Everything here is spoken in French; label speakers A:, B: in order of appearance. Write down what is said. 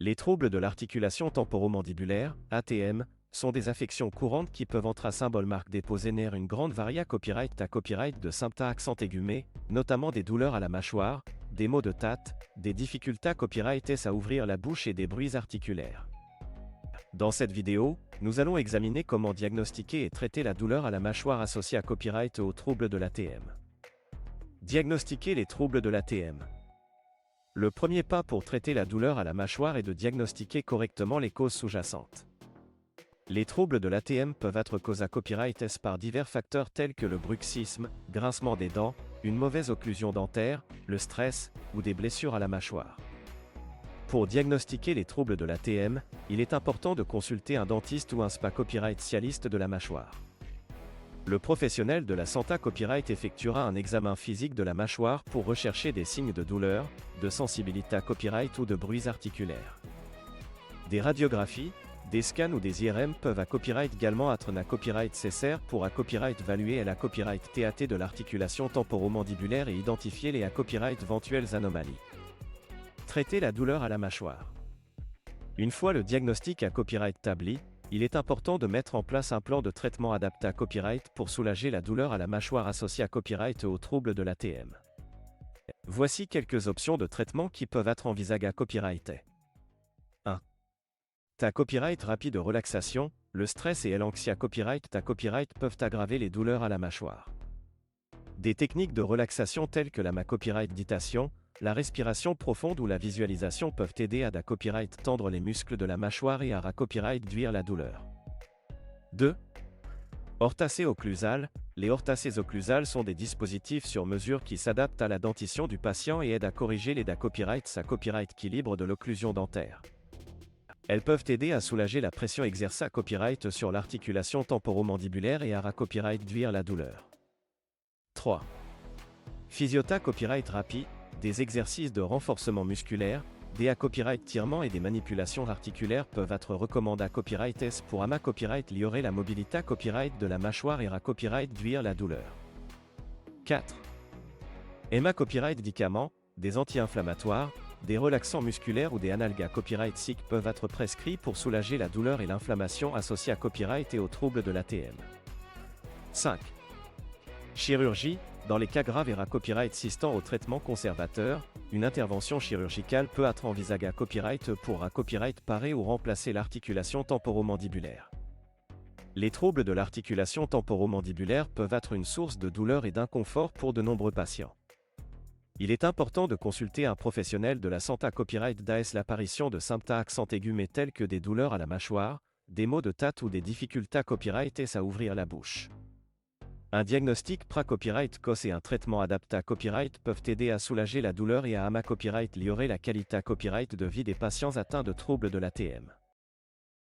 A: Les troubles de l'articulation temporomandibulaire, ATM, sont des affections courantes qui peuvent entre symbole marque déposer nerf une grande varia copyright à copyright de symptômes accent aigumés, notamment des douleurs à la mâchoire, des maux de tête, des difficultés copyright à ouvrir la bouche et des bruits articulaires. Dans cette vidéo, nous allons examiner comment diagnostiquer et traiter la douleur à la mâchoire associée à copyright aux troubles de l'ATM. Diagnostiquer les troubles de l'ATM. Le premier pas pour traiter la douleur à la mâchoire est de diagnostiquer correctement les causes sous-jacentes. Les troubles de l'ATM peuvent être causés à copyright par divers facteurs tels que le bruxisme, grincement des dents, une mauvaise occlusion dentaire, le stress ou des blessures à la mâchoire. Pour diagnostiquer les troubles de l'ATM, il est important de consulter un dentiste ou un spa copyright spécialiste de la mâchoire. Le professionnel de la santé copyright effectuera un examen physique de la mâchoire pour rechercher des signes de douleur, de sensibilité à copyright ou de bruits articulaires. Des radiographies, des scans ou des IRM peuvent à copyright également être un copyright cessaire pour à copyright évaluer la copyright TAT de l'articulation temporomandibulaire et identifier les à copyright éventuelles anomalies. Traiter la douleur à la mâchoire. Une fois le diagnostic à copyright établi, il est important de mettre en place un plan de traitement adapté à copyright pour soulager la douleur à la mâchoire associée à copyright aux troubles de l'ATM. Voici quelques options de traitement qui peuvent être envisagées à copyright. 1. Ta copyright rapide de relaxation, le stress et l'anxiété à copyright peuvent aggraver les douleurs à la mâchoire. Des techniques de relaxation telles que la copyright ditation, la respiration profonde ou la visualisation peuvent aider à copyright tendre les muscles de la mâchoire et à copyright réduire la douleur. 2. Orthacées occlusales. Les orthacées occlusales sont des dispositifs sur mesure qui s'adaptent à la dentition du patient et aident à corriger les copyright équilibre de l'occlusion dentaire. Elles peuvent aider à soulager la pression exercée à copyright sur l'articulation temporomandibulaire et à copyright réduire la douleur. 3. Physiota copyright rapide. Des exercices de renforcement musculaire, des copyright tirements et des manipulations articulaires peuvent être recommandés à copyright S pour ama copyright améliorer la mobilité copyright de la mâchoire et à copyright réduire la douleur. 4. EMA copyright médicaments, des anti-inflammatoires, des relaxants musculaires ou des analgas copyright SIC peuvent être prescrits pour soulager la douleur et l'inflammation associée à copyright et aux troubles de l'ATM. 5. Chirurgie. Dans les cas graves et à copyright assistant au traitement conservateur, une intervention chirurgicale peut être envisagée à copyright pour à copyright parer ou remplacer l'articulation temporomandibulaire. Les troubles de l'articulation temporomandibulaire peuvent être une source de douleur et d'inconfort pour de nombreux patients. Il est important de consulter un professionnel de la santé à copyright d'AS l'apparition de symptômes accent aigumés tels que des douleurs à la mâchoire, des maux de tête ou des difficultés à copyright à ouvrir la bouche. Un diagnostic pra-copyright COS et un traitement adapté à copyright peuvent aider à soulager la douleur et à ama copyright améliorer la qualité à copyright de vie des patients atteints de troubles de l'ATM.